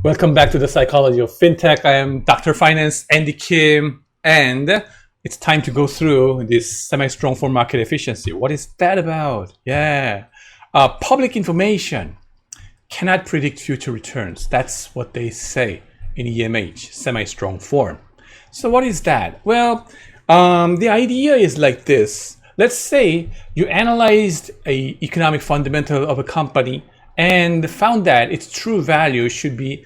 Welcome back to the Psychology of FinTech. I am Dr. Finance Andy Kim, and it's time to go through this semi-strong form market efficiency. What is that about? Public information cannot predict future returns. That's what they say in EMH, semi-strong form. So what is that? Well, the idea is like this. Let's say you analyzed an economic fundamental of a company and found that its true value should be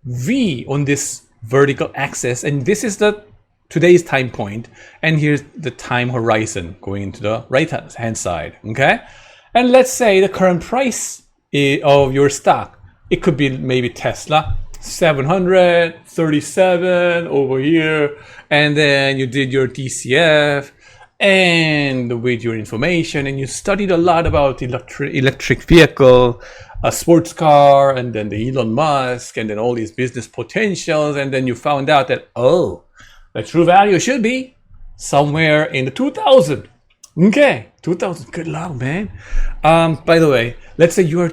V on this vertical axis, and this is the today's time point, and here's the time horizon going into the right hand side. Okay, and let's say the current price of your stock, it could be maybe Tesla 737 over here, and then you did your DCF and with your information, and you studied a lot about electric vehicle, a sports car, and then the Elon Musk, and then all these business potentials, and then you found out that, oh, the true value should be somewhere in the 2000. Okay, 2000. Good luck, man. By the way, let's say you are,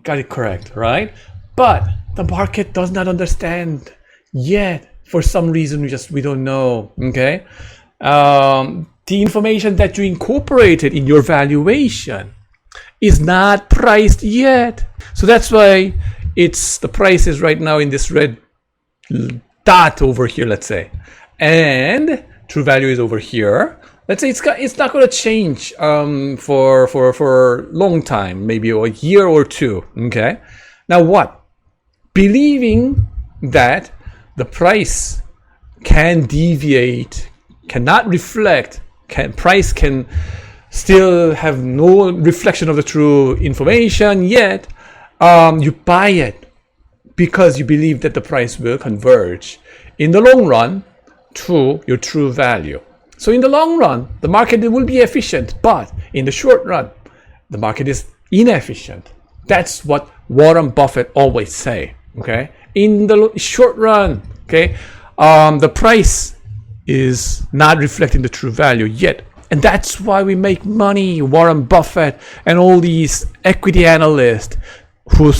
got it correct, right? But the market does not understand yet. For some reason, we don't know. Okay, the information that you incorporated in your valuation is not priced yet. So that's why the price is right now in this red dot over here, let's say, and true value is over here. Let's say it's not going to change for a long time, maybe a year or two. Okay, now what? Believing that the price can deviate, cannot reflect, price can still have no reflection of the true information yet, you buy it because you believe that the price will converge in the long run to your true value. So in the long run, the market will be efficient, but in the short run, the market is inefficient. That's what Warren Buffett always say. Okay, in the short run, okay, the price is not reflecting the true value yet. And that's why we make money. Warren Buffett and all these equity analysts who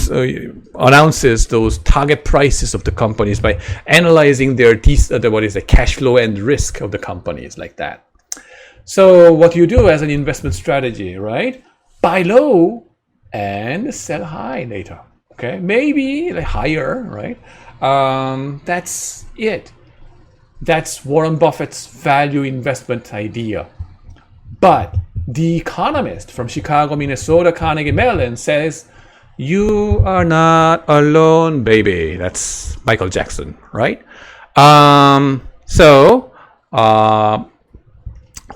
announces those target prices of the companies by analyzing their cash flow and risk of the companies like that. So what you do as an investment strategy, right? Buy low and sell high later. Okay, maybe like higher, right? That's it. That's Warren Buffett's value investment idea. But the economist from Chicago, Minnesota, Carnegie Mellon says, you are not alone, baby. That's Michael Jackson, right?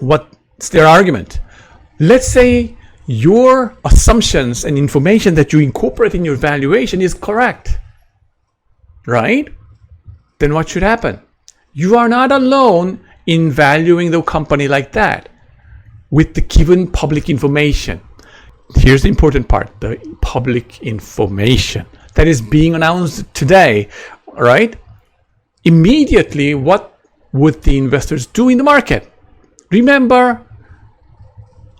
What's their argument? Let's say your assumptions and information that you incorporate in your valuation is correct, right? Then what should happen? You are not alone in valuing the company like that with the given public information. Here's the important part, the public information that is being announced today, right? Immediately, what would the investors do in the market? Remember,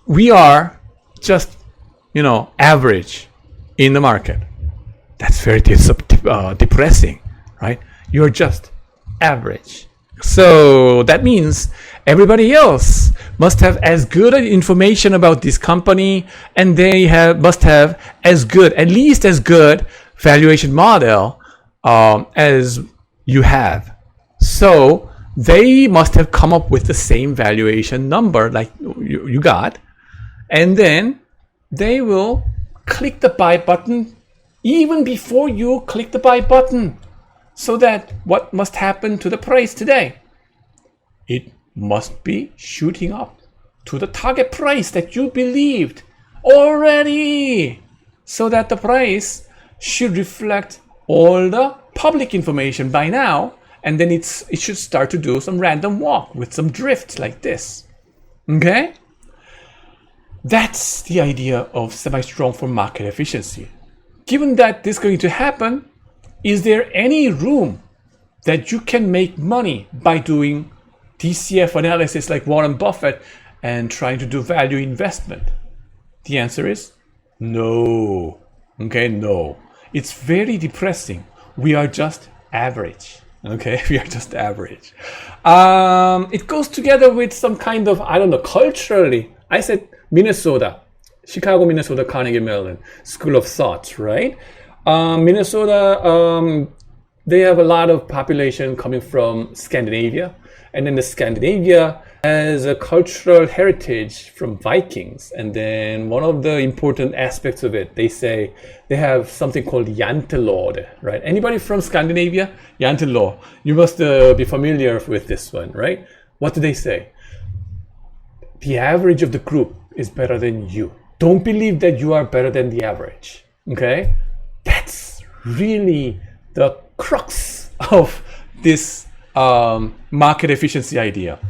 we are just, average in the market. That's very depressing, right? You're just average. So that means everybody else must have as good information about this company, and they must have at least as good valuation model as you have. So they must have come up with the same valuation number like you got, and then they will click the buy button even before you click the buy button. So that what must happen to the price today? It must be shooting up to the target price that you believed already. So that the price should reflect all the public information by now, and then it should start to do some random walk with some drift like this. Okay? That's the idea of semi-strong for market efficiency. Given that this is going to happen, is there any room that you can make money by doing DCF analysis like Warren Buffett and trying to do value investment? The answer is no. Okay, no. It's very depressing. we are just average. Okay, we are just average. It goes together with some kind of, I don't know, culturally. I said Minnesota, Chicago, Minnesota, Carnegie Mellon School of Thought, right? Minnesota, they have a lot of population coming from Scandinavia, and then the Scandinavia has a cultural heritage from Vikings. And then one of the important aspects of it, they say they have something called jantelov, right? Anybody from Scandinavia? Jantelov. You must be familiar with this one, right? What do they say? The average of the group is better than you. Don't believe that you are better than the average, okay? That's really the crux of this market efficiency idea.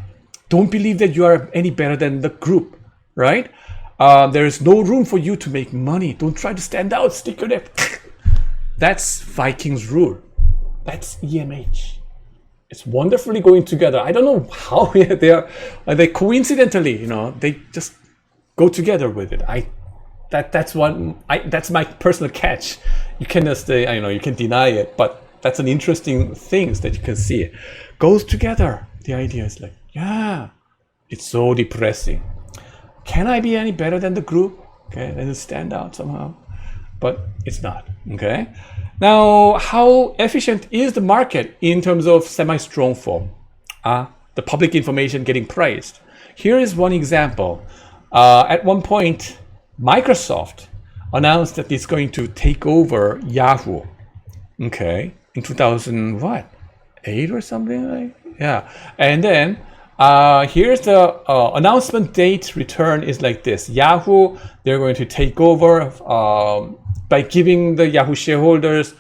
Don't believe that you are any better than the group, right? There is no room for you to make money. Don't try to stand out, stick your neck. That's Vikings rule. That's EMH. It's wonderfully going together. I don't know how they coincidentally, they just go together with it. That's my personal catch. You cannot say, you can deny it, but that's an interesting thing that you can see. It goes together. The idea is like, yeah, it's so depressing. Can I be any better than the group? Okay, then it stand out somehow, but it's not. Okay. Now, how efficient is the market in terms of semi-strong form? The public information getting priced. Here is one example. At one point, Microsoft announced that it's going to take over Yahoo. Okay, in 2008 or something. Yeah, and then here's the announcement date. Return is like this. Yahoo, they're going to take over by giving the Yahoo shareholders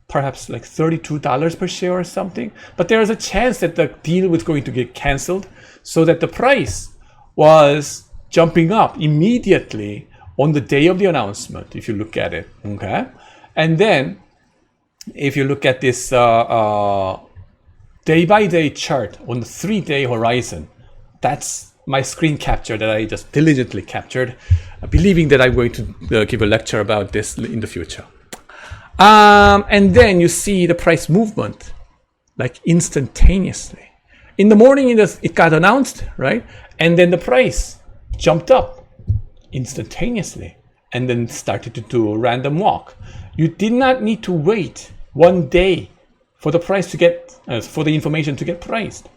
perhaps like $32 per share or something. But there is a chance that the deal was going to get canceled, so that the price was jumping up immediately on the day of the announcement, if you look at it. Okay, and then if you look at this day-by-day chart on the 3-day horizon, that's my screen capture that I just diligently captured, believing that I'm going to give a lecture about this in the future. And then you see the price movement, like instantaneously. In the morning, it got announced, right? And then the price jumped up instantaneously and then started to do a random walk. You did not need to wait one day for the price to get, for the information to get priced.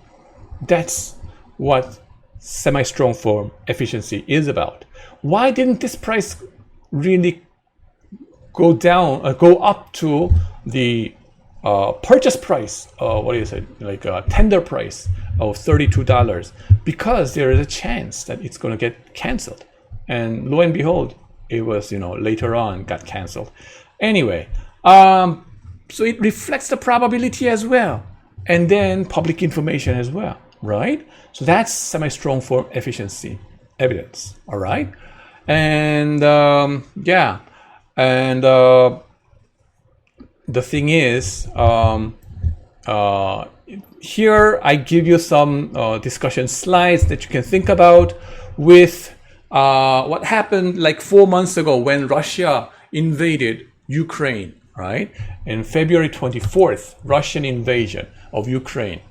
That's what semi-strong form efficiency is about. Why didn't this price really go up to the purchase price? Tender price of $32? Because there is a chance that it's going to get canceled. And lo and behold, it was, later on got canceled. Anyway, so it reflects the probability as well, and then public information as well, right? So that's semi-strong form efficiency evidence, all right? And the thing is, here I give you some discussion slides that you can think about with what happened like 4 months ago when Russia invaded Ukraine. Right? In February 24th, Russian invasion of Ukraine.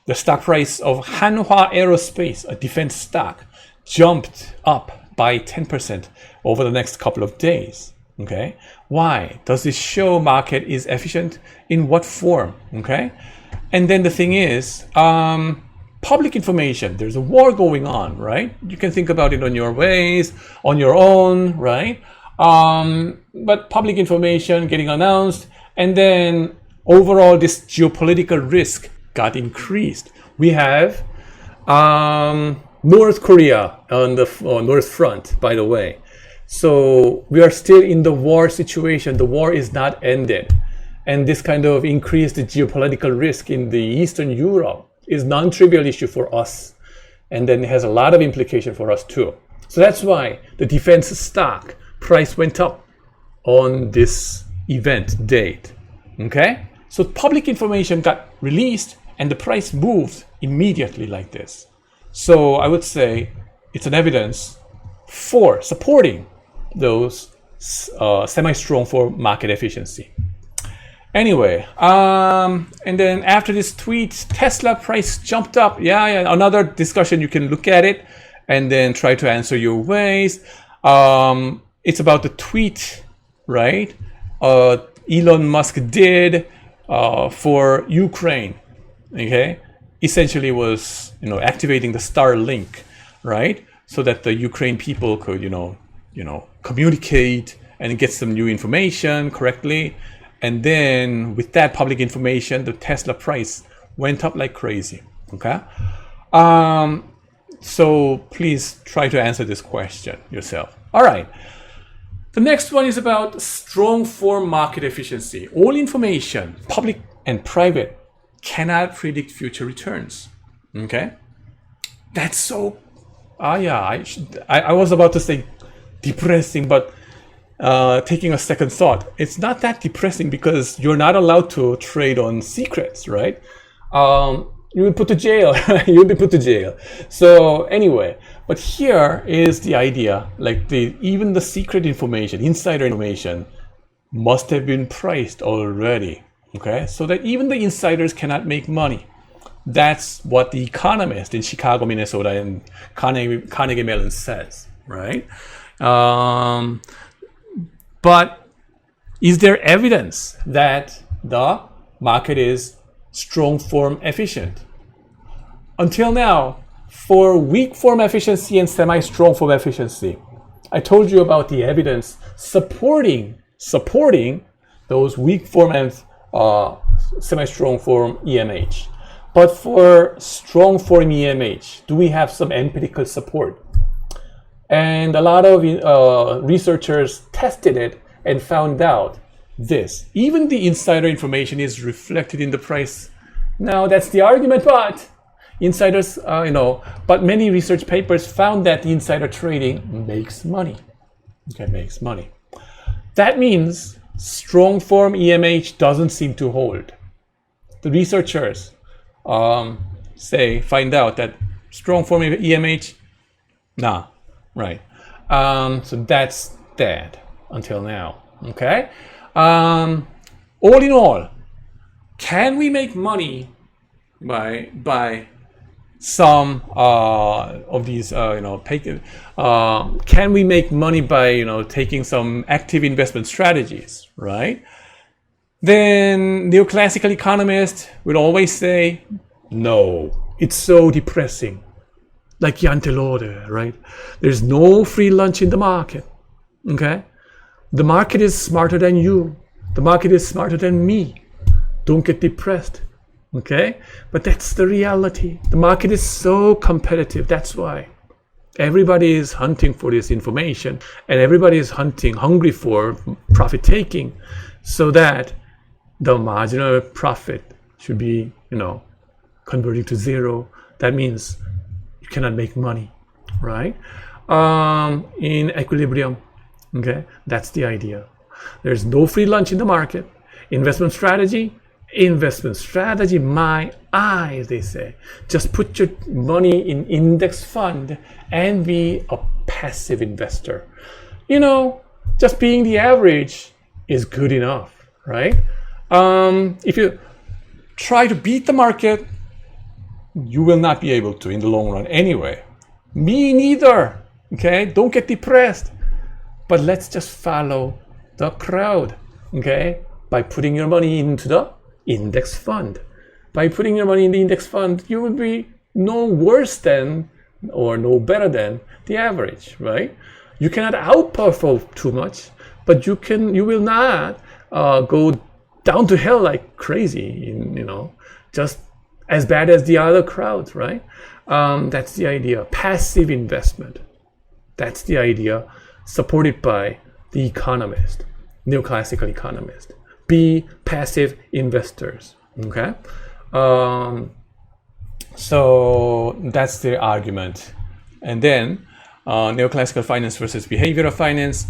The stock price of Hanwha Aerospace, a defense stock, jumped up by 10% over the next couple of days. Okay? Why? Does this show market is efficient? In what form? Okay? And then the thing is, public information. There's a war going on, right? You can think about it on your ways, on your own, right? But public information getting announced, and then overall this geopolitical risk got increased. We have North Korea on the North Front, by the way. So we are still in the war situation. The war is not ended. And this kind of increased geopolitical risk in the Eastern Europe is non-trivial issue for us. And then it has a lot of implication for us too. So that's why the defense stock price went up on this event date. Okay? So public information got released and the price moved immediately like this. So I would say it's an evidence for supporting those semi-strong for market efficiency. Anyway, and then after this tweet, Tesla price jumped up. Yeah, another discussion. You can look at it and then try to answer your ways. It's about the tweet, right? Elon Musk did for Ukraine. Okay, essentially was activating the Starlink, right? So that the Ukraine people could communicate and get some new information correctly. And then with that public information, the Tesla price went up like crazy. Okay. So please try to answer this question yourself. All right. The next one is about strong form market efficiency. All information, public and private, cannot predict future returns. Okay. That's so, I was about to say depressing, but taking a second thought, it's not that depressing because you're not allowed to trade on secrets, right? You will put to jail. You'll be put to jail. So anyway, but here is the idea, like even the secret information, insider information, must have been priced already. Okay, so that even the insiders cannot make money. That's what the economist in Chicago, Minnesota, and Carnegie Mellon says, right? But is there evidence that the market is strong form efficient? Until now, for weak form efficiency and semi-strong form efficiency, I told you about the evidence supporting those weak form and semi-strong form EMH. But for strong form EMH, do we have some empirical support? And a lot of researchers tested it and found out this. Even the insider information is reflected in the price. Now that's the argument, but insiders, but many research papers found that the insider trading makes money. Okay, makes money. That means strong form EMH doesn't seem to hold. The researchers find out that strong form EMH, nah. Right. So that's that until now. Okay. All in all, can we make money by some of these? Can we make money by taking some active investment strategies? Right. Then neoclassical economists will always say, no, it's so depressing. Like Jan Telode, right? There's no free lunch in the market, okay? The market is smarter than you. The market is smarter than me. Don't get depressed, okay? But that's the reality. The market is so competitive. That's why everybody is hunting for this information and everybody is hungry for profit taking so that the marginal profit should be, converting to zero. That means you cannot make money, right? In equilibrium, okay? That's the idea. There's no free lunch in the market. Investment strategy, my eyes, they say. Just put your money in index fund and be a passive investor. Just being the average is good enough, right? If you try to beat the market, you will not be able to in the long run anyway. Me neither. Okay, don't get depressed. But let's just follow the crowd. Okay, by putting your money into the index fund. By putting your money in the index fund, you will be no worse than or no better than the average, right? You cannot outperform too much, but you will not go down to hell like crazy. Just as bad as the other crowds, right? That's the idea. Passive investment. That's the idea, supported by the economist, neoclassical economist. Be passive investors. Okay. So that's the argument. And then neoclassical finance versus behavioral finance.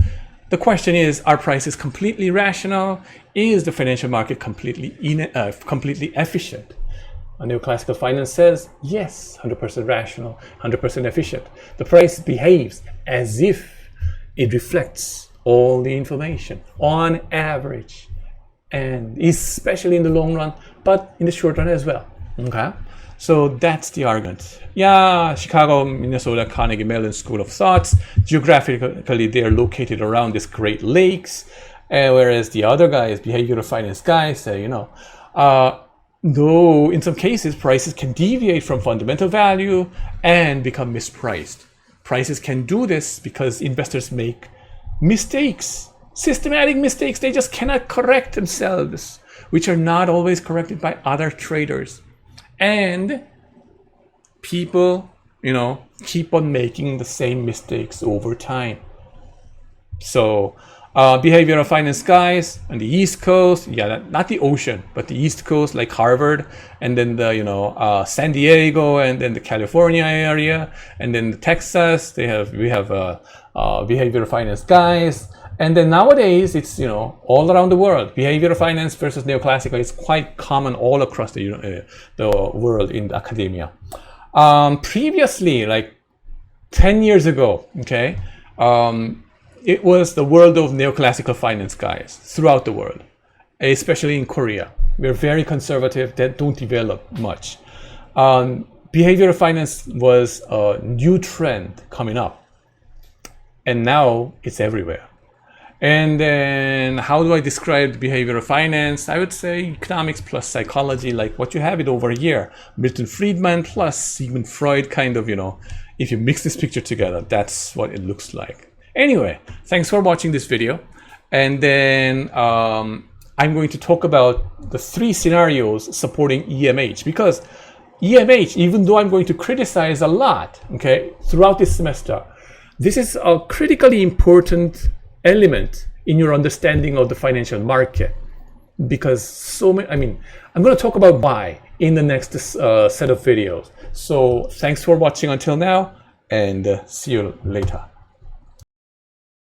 The question is, are prices completely rational? Is the financial market completely efficient? Neoclassical finance says, yes, 100% rational, 100% efficient. The price behaves as if it reflects all the information on average. and especially in the long run, but in the short run as well. Okay, so that's the argument. Yeah, Chicago, Minnesota, Carnegie Mellon School of Thoughts. Geographically, they are located around these Great Lakes, whereas the other guys, behavioral finance guys, say, though in some cases prices can deviate from fundamental value and become mispriced. Prices can do this because investors make mistakes, systematic mistakes. They just cannot correct themselves, which are not always corrected by other traders. And people, keep on making the same mistakes over time. So behavioral finance guys on the East Coast, not the ocean, but the East Coast, like Harvard, and then the San Diego, and then the California area, and then the Texas. We have behavioral finance guys, and then nowadays it's all around the world. Behavioral finance versus neoclassical is quite common all across the world in academia. Previously, like 10 years ago, okay. It was the world of neoclassical finance guys throughout the world, especially in Korea. We're very conservative, that don't develop much. Behavioral finance was a new trend coming up, and now it's everywhere. And then how do I describe behavioral finance? I would say economics plus psychology, like what you have it over here. Milton Friedman plus Sigmund Freud, kind of, if you mix this picture together, that's what it looks like. Anyway, thanks for watching this video. And then I'm going to talk about the 3 scenarios supporting EMH, because EMH, even though I'm going to criticize a lot, okay, throughout this semester, this is a critically important element in your understanding of the financial market, because I'm going to talk about why in the next set of videos. So thanks for watching until now, and see you later.